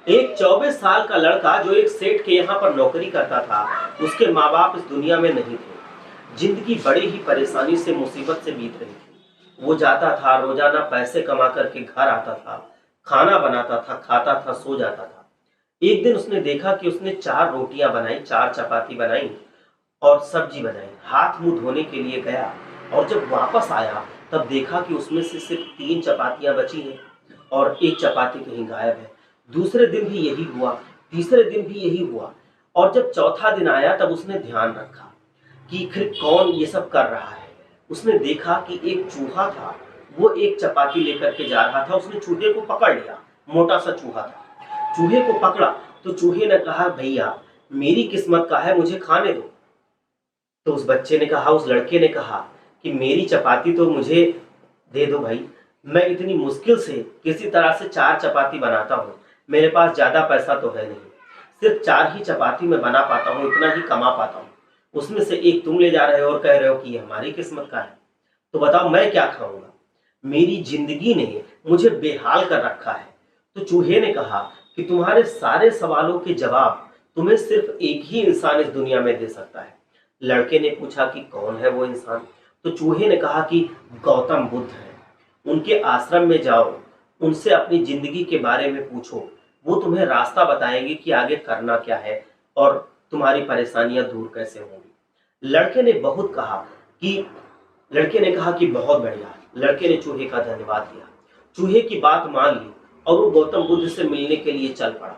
एक 24 साल का लड़का जो एक सेठ के यहाँ पर नौकरी करता था, उसके माँ बाप इस दुनिया में नहीं थे। जिंदगी बड़ी ही परेशानी से, मुसीबत से बीत रही थी। वो जाता था, रोजाना पैसे कमा करके घर आता था, खाना बनाता था, खाता था, सो जाता था। एक दिन उसने देखा कि उसने 4 रोटियां बनाई, 4 चपाती बनाई और सब्जी बनाई। हाथ मुंह धोने के लिए गया और जब वापस आया तब देखा कि उसमें से सिर्फ 3 चपातियां बची हैं और एक चपाती कहीं गायब है। दूसरे दिन भी यही हुआ, तीसरे दिन भी यही हुआ और जब चौथा दिन आया तब उसने ध्यान रखा कि फिर कौन ये सब कर रहा है। उसने देखा कि एक चूहा था, वो एक चपाती लेकर के जा रहा था। उसने चूहे को पकड़ लिया, मोटा सा चूहा था। चूहे को पकड़ा तो चूहे ने कहा, भैया मेरी किस्मत का है, मुझे खाने दो। तो उस बच्चे ने कहा, उस लड़के ने कहा कि मेरी चपाती तो मुझे दे दो भाई, मैं इतनी मुश्किल से किसी तरह से 4 चपाती बनाता हूँ, मेरे पास ज्यादा पैसा तो है नहीं, सिर्फ 4 ही चपाती मैं बना पाता हूँ, इतना ही कमा पाता हूँ। उसमें से एक तुम ले जा रहे हो और कह रहे हो कि ये हमारी किस्मत का है, तो बताओ मैं क्या खाऊंगा? मेरी जिंदगी ने मुझे बेहाल कर रखा है। तो चूहे ने कहा कि तुम्हारे सारे सवालों के जवाब तुम्हें सिर्फ एक ही इंसान इस दुनिया में दे सकता है। लड़के ने पूछा कि कौन है वो इंसान? तो चूहे ने कहा कि गौतम बुद्ध है। उनके आश्रम में जाओ, उनसे अपनी जिंदगी के बारे में पूछो, वो तुम्हें रास्ता बताएंगे कि आगे करना क्या है और तुम्हारी परेशानियां दूर कैसे होंगी। लड़के ने कहा कि बहुत बढ़िया। लड़के ने चूहे का धन्यवाद किया, चूहे की बात मान ली और वो गौतम बुद्ध से मिलने के लिए चल पड़ा।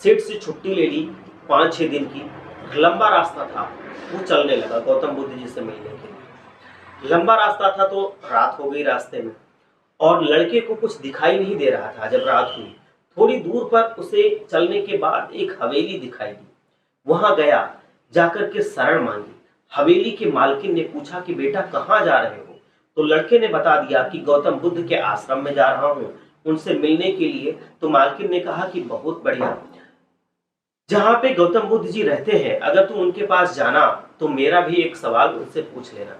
सेठ से छुट्टी ले ली 5-6 दिन की। लंबा रास्ता था, वो चलने लगा गौतम बुद्ध जी से मिलने के लिए। लंबा रास्ता था तो रात हो गई रास्ते में और लड़के को कुछ दिखाई नहीं दे रहा था। जब रात हुई, थोड़ी दूर पर उसे चलने के बाद एक हवेली दिखाई दी। वहां गया, जाकर के शरण मांगी। हवेली के मालकिन ने पूछा कि बेटा कहाँ जा रहे हो? तो लड़के ने बता दिया कि गौतम बुद्ध के आश्रम में जा रहा हूँ, उनसे मिलने के लिए। तो मालकिन ने कहा कि बहुत बढ़िया, जहां पे गौतम बुद्ध जी रहते हैं अगर तुम उनके पास जाना तो मेरा भी एक सवाल उनसे पूछ लेना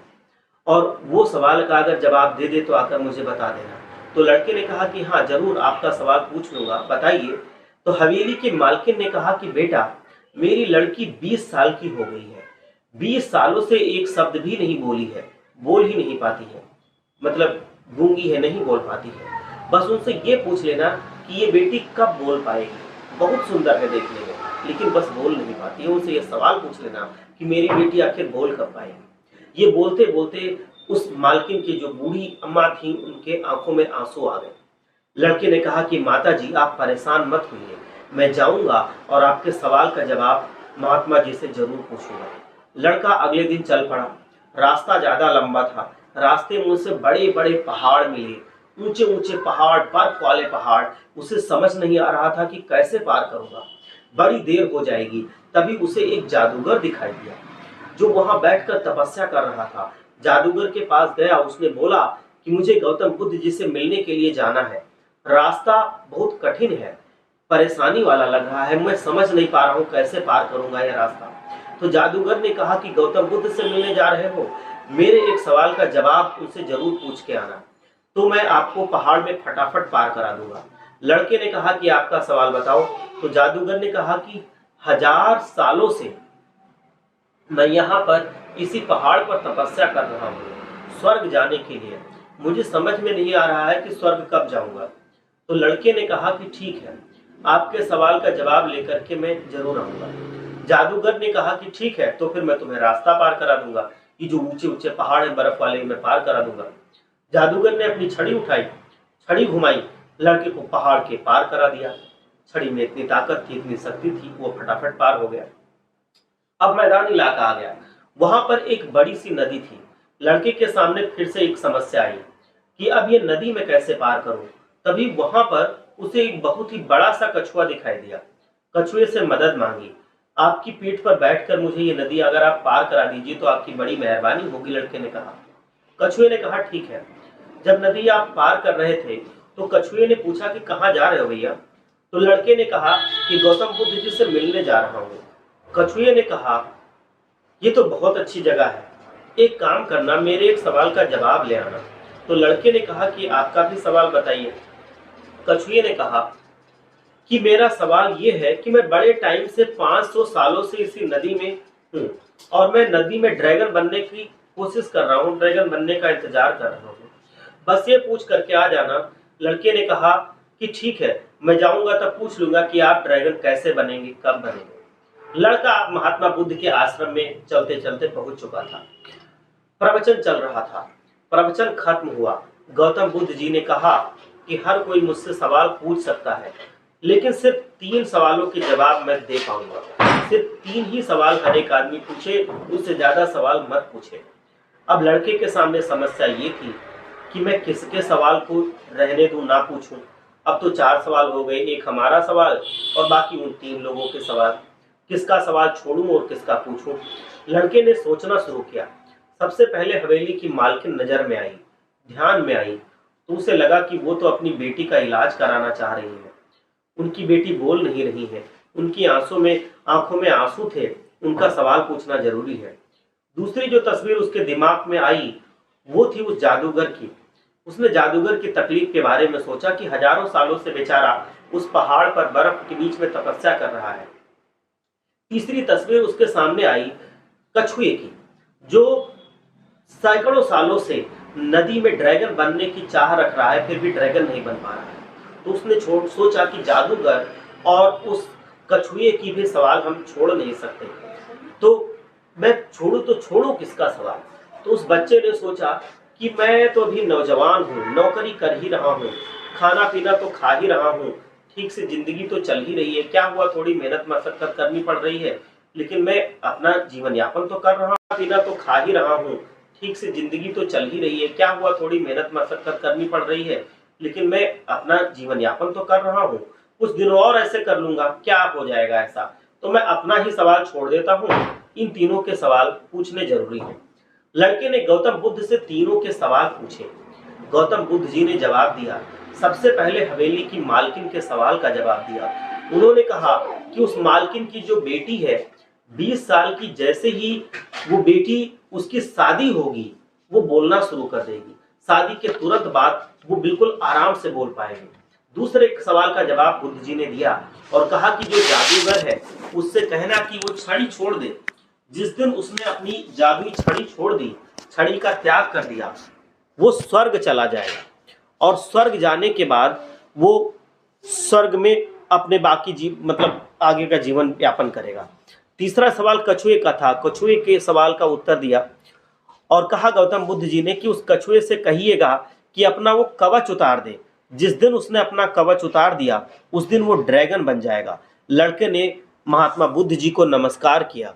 और वो सवाल का अगर जवाब दे दे तो आकर मुझे बता देना। तो लड़के ने कहा कि हाँ जरूर, आपका सवाल पूछ लूंगा, बताइए। तो हवेली के मालकिन ने कहा कि बेटा मेरी लड़की 20 साल की हो गई है, 20 सालों से एक शब्द भी नहीं बोली है, बोल ही नहीं पाती है, मतलब गूंगी है, नहीं बोल पाती है। बस उनसे ये पूछ लेना कि ये बेटी कब बोल पाएगी, बहुत सुंदर है देखने में लेकिन बस बोल नहीं पाती है। उनसे ये सवाल पूछ लेना कि मेरी बेटी आखिर बोल कब पाएगी। ये बोलते बोलते उस मालकिन की जो बूढ़ी अम्मा थी उनके आंखों में आंसू आ गए। लड़के ने कहा कि माता जी आप परेशान मत होइए, मैं जाऊंगा और आपके सवाल का जवाब महात्मा जी से जरूर पूछूंगा। लड़का अगले दिन चल पड़ा। रास्ता ज्यादा लंबा था, रास्ते में उसे बड़े बड़े पहाड़ मिले, ऊंचे ऊंचे पहाड़, बर्फ वाले पहाड़। उसे समझ नहीं आ रहा था कि कैसे पार करूंगा, बड़ी देर हो जाएगी। तभी उसे एक जादूगर दिखाई दिया जो वहां बैठकर तपस्या कर रहा था। जादूगर के पास गया, उसने बोला कि मुझे गौतम बुद्ध जी से मिलने के लिए जाना है, रास्ता बहुत कठिन है, परेशानी वाला लग रहा है, मैं समझ नहीं पा रहा हूँ कैसे पार करूंगा यह रास्ता। तो जादूगर ने कहा कि गौतम बुद्ध से मिलने जा रहे हो, मेरे एक सवाल का जवाब उनसे जरूर पूछ के आना, तो मैं आपको पहाड़ में फटाफट पार करा दूंगा। लड़के ने कहा कि आपका सवाल बताओ। तो जादूगर ने कहा कि 1000 सालों से मैं यहाँ पर इसी पहाड़ पर तपस्या कर रहा हूँ स्वर्ग जाने के लिए, मुझे समझ में नहीं आ रहा है कि स्वर्ग कब जाऊंगा। तो लड़के ने कहा कि ठीक है, आपके सवाल का जवाब लेकर के मैं जरूर आऊंगा। जादूगर ने कहा कि ठीक है, तो फिर मैं तुम्हें रास्ता पार करा दूंगा, ये जो ऊंचे ऊंचे पहाड़ है बर्फ वाले मैं पार करा दूंगा। जादूगर ने अपनी छड़ी उठाई, छड़ी घुमाई, लड़के को पहाड़ के पार करा दिया। छड़ी में इतनी ताकत थी, इतनी शक्ति थी, वो फटाफट पार हो गया। अब मैदान इलाका आ गया, वहां पर एक बड़ी सी नदी थी। लड़के के सामने फिर से एक समस्या आई कि अब ये नदी में कैसे पार करूं। तभी वहां पर उसे एक बहुत ही बड़ा सा कछुआ दिखाई दिया। कछुए से मदद मांगी, आपकी पीठ पर बैठकर मुझे ये नदी अगर आप पार करा दीजिए तो आपकी बड़ी मेहरबानी होगी। लड़के ने कहा। कछुए ने कहा ठीक है। जब नदी आप पार कर रहे थे तो कछुए ने पूछा कि कहाँ जा रहे हो भैया? तो लड़के ने कहा कि गौतम बुद्ध जी से मिलने जा रहा हूँ। कछुए ने कहा ये तो बहुत अच्छी जगह है, एक काम करना, मेरे एक सवाल का जवाब ले आना। तो लड़के ने कहा कि आपका भी सवाल बताइए। कछुए ने कहा कि मेरा सवाल ये है कि मैं बड़े टाइम से 500 सालों से इसी नदी में हूँ और मैं नदी में ड्रैगन बनने की कोशिश कर रहा हूँ, ड्रैगन बनने का इंतजार कर रहा हूँ, बस ये पूछ करके आ जाना। लड़के ने कहा कि ठीक है, मैं जाऊंगा तब पूछ लूंगा कि आप ड्रैगन कैसे बनेंगे, कब बनेंगे। लड़का महात्मा बुद्ध के आश्रम में चलते चलते पहुंच चुका था। प्रवचन चल रहा था। प्रवचन खत्म हुआ। गौतम बुद्ध जी ने कहा कि हर कोई मुझसे सवाल पूछ सकता है, लेकिन सिर्फ 3 सवालों के जवाब मैं दे पाऊंगा। सिर्फ 3 ही सवाल हर एक आदमी पूछे, उससे ज्यादा सवाल मत पूछे। अब लड़के के सामने समस्या ये थी कि मैं किसके सवाल को रहने दूं, ना पूछूं। अब तो 4 सवाल हो गए, एक हमारा सवाल और बाकी उन 3 लोगों के सवाल। किसका सवाल छोड़ूं और किसका पूछूं? लड़के ने सोचना शुरू किया। सबसे पहले हवेली की मालकिन नजर में आई, ध्यान में आई, तो उसे लगा कि वो तो अपनी बेटी का इलाज कराना चाह रही है। उनकी बेटी बोल नहीं रही है, उनकी आंखों में आंसू थे, उनका सवाल पूछना जरूरी है। दूसरी जो तस्वीर उसके दिमाग में आई वो थी उस जादूगर की। उसने जादूगर की तकलीफ के बारे में सोचा कि हजारों सालों से बेचारा उस पहाड़ पर बर्फ के बीच में तपस्या कर रहा है। तीसरी तस्वीर उसके सामने आई कछुए की, जो सैकड़ों सालों से नदी में ड्रैगन बनने की चाह रख रहा है, फिर भी ड्रैगन नहीं बन पा रहा है। तो उसने सोचा कि जादूगर और उस कछुए की भी सवाल हम छोड़ नहीं सकते, तो मैं छोड़ू तो छोड़ू किसका सवाल। तो उस बच्चे ने सोचा कि मैं तो अभी नौजवान हूँ, नौकरी कर ही रहा हूँ, खाना पीना तो खा ही रहा हूँ, ठीक से जिंदगी तो चल ही रही है, क्या हुआ थोड़ी मेहनत मशक्कत करनी पड़ रही है, लेकिन मैं अपना जीवन यापन तो कर रहा हूँ, पीना तो खा ही रहा हूँ, ठीक से जिंदगी तो चल ही रही है, क्या हुआ थोड़ी मेहनत मशक्कत करनी पड़ रही है, लेकिन मैं अपना जीवन यापन तो कर रहा हूँ, कुछ दिनों और ऐसे कर लूंगा, क्या हो जाएगा ऐसा, तो मैं अपना ही सवाल छोड़ देता हूँ, इन तीनों के सवाल पूछने जरूरी है। लड़के ने गौतम बुद्ध से तीनों के सवाल पूछे। गौतम बुद्ध जी ने जवाब दिया। सबसे पहले हवेली की मालकिन के सवाल का जवाब दिया। उन्होंने कहा कि उस मालकिन की जो बेटी है 20 साल की, जैसे ही वो बेटी उसकी शादी होगी वो बोलना शुरू कर देगी। शादी के तुरंत बाद वो बिल्कुल आराम से बोल पाएगी। दूसरे सवाल का जवाब बुद्ध जी ने दिया और कहा कि जो जादूगर है उससे कहना कि वो छड़ी छोड़ दे। जिस दिन उसने अपनी जादुई छड़ी छोड़ दी, छड़ी का त्याग कर दिया, वो स्वर्ग चला जाएगा और स्वर्ग जाने के बाद वो स्वर्ग में अपने बाकी मतलब आगे का जीवन यापन करेगा। तीसरा सवाल कछुए का था। कछुए के सवाल का उत्तर दिया और कहा गौतम बुद्ध जी ने कि उस कछुए से कहिएगा कि अपना वो कवच उतार दे। जिस दिन उसने अपना कवच उतार दिया उस दिन वो ड्रैगन बन जाएगा। लड़के ने महात्मा बुद्ध जी को नमस्कार किया,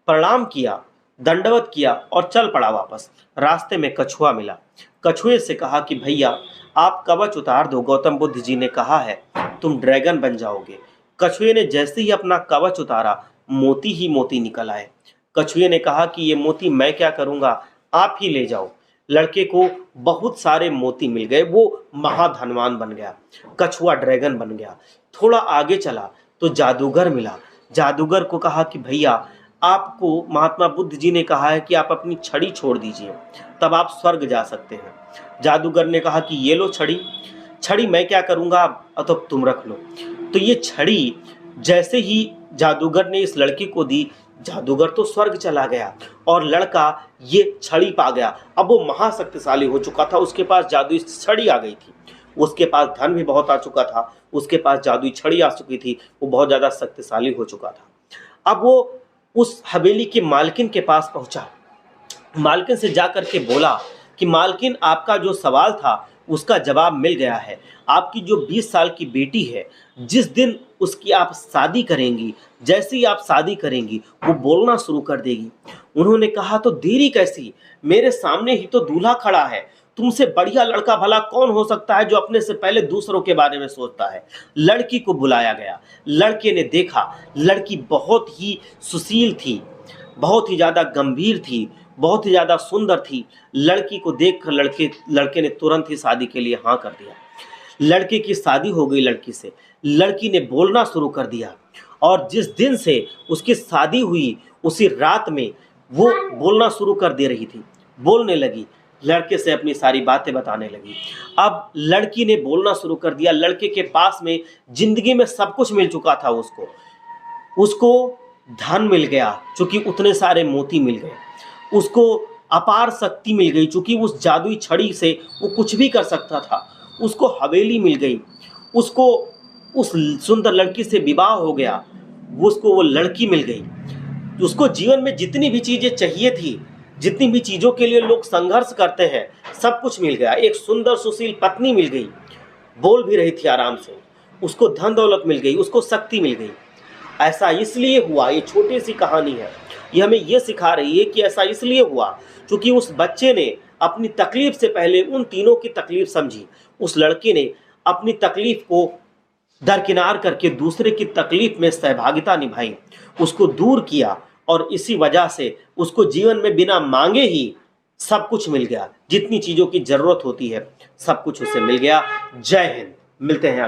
प्रणाम किया, दंडवत किया और चल पड़ा वापस। रास्ते में कछुआ मिला। कछुए से कहा कि भैया आप कवच उतार दो, गौतम बुद्ध जी ने कहा है तुम ड्रैगन बन जाओगे। कछुए ने जैसे ही अपना कवच उतारा मोती ही मोती निकल आए। कछुए ने कहा कि ये मोती मैं क्या करूंगा, आप ही ले जाओ। लड़के को बहुत सारे मोती मिल गए, वो महाधनवान बन गया। कछुआ ड्रैगन बन गया। थोड़ा आगे चला तो जादूगर मिला। जादूगर को कहा कि भैया आपको महात्मा बुद्ध जी ने कहा है कि आप अपनी छड़ी छोड़ दीजिए, तब आप स्वर्ग जा सकते हैं। जादूगर ने कहा कि ये लो छड़ी, छड़ी मैं क्या करूंगा, तो तुम रख लो। तो ये छड़ी जैसे ही जादूगर ने इस लड़के को दी, जादूगर तो स्वर्ग चला गया और लड़का ये छड़ी पा गया। अब वो महाशक्तिशाली हो चुका था, उसके पास जादुई छड़ी आ गई थी, उसके पास धन भी बहुत आ चुका था, उसके पास जादुई छड़ी आ चुकी थी, वो बहुत ज्यादा शक्तिशाली हो चुका था। अब वो उस हवेली के मालकिन के पास पहुंचा। मालकिन से जाकर के बोला कि मालकिन आपका जो सवाल था उसका जवाब मिल गया है। आपकी जो 20 साल की बेटी है, जिस दिन उसकी आप शादी करेंगी, जैसे ही आप शादी करेंगी वो बोलना शुरू कर देगी। उन्होंने कहा तो देरी कैसी, मेरे सामने ही तो दूल्हा खड़ा है, तुमसे बढ़िया लड़का भला कौन हो सकता है जो अपने से पहले दूसरों के बारे में सोचता है। लड़की को बुलाया गया। लड़के ने देखा लड़की बहुत ही सुशील थी, बहुत ही ज्यादा गंभीर थी, बहुत ही ज्यादा सुंदर थी। लड़की को देखकर लड़के ने तुरंत ही शादी के लिए हाँ कर दिया। लड़के की शादी हो गई लड़की से। लड़की ने बोलना शुरू कर दिया और जिस दिन से उसकी शादी हुई उसी रात में वो बोलना शुरू कर दे रही थी, बोलने लगी। लड़के से अपनी सारी बातें बताने लगी। अब लड़की ने बोलना शुरू कर दिया। लड़के के पास में जिंदगी में सब कुछ मिल चुका था उसको। उसको धन मिल गया, चूंकि उतने सारे मोती मिल गए। उसको अपार शक्ति मिल गई, चूंकि उस जादुई छड़ी से वो कुछ भी कर सकता था। उसको हवेली मिल गई। उसको उस सुंदर लड़की से विवाह हो गया। उसको वो लड़की मिल गई। उसको जीवन में जितनी भी चीजें चाहिए थी, जितनी भी चीजों के लिए लोग संघर्ष करते हैं, सब कुछ मिल गया। एक सुंदर सुशील पत्नी मिल गई, बोल भी रही थी आराम से। उसको धन दौलत मिल गई, उसको शक्ति मिल गई। ऐसा इसलिए हुआ, ये छोटी सी कहानी है, ये हमें ये सिखा रही है कि ऐसा इसलिए हुआ क्योंकि उस बच्चे ने अपनी तकलीफ से पहले उन तीनों की तकलीफ समझी। उस लड़के ने अपनी तकलीफ को दरकिनार करके दूसरे की तकलीफ में सहभागिता निभाई, उसको दूर किया, और इसी वजह से उसको जीवन में बिना मांगे ही सब कुछ मिल गया। जितनी चीजों की जरूरत होती है सब कुछ उसे मिल गया। जय हिंद। मिलते हैं।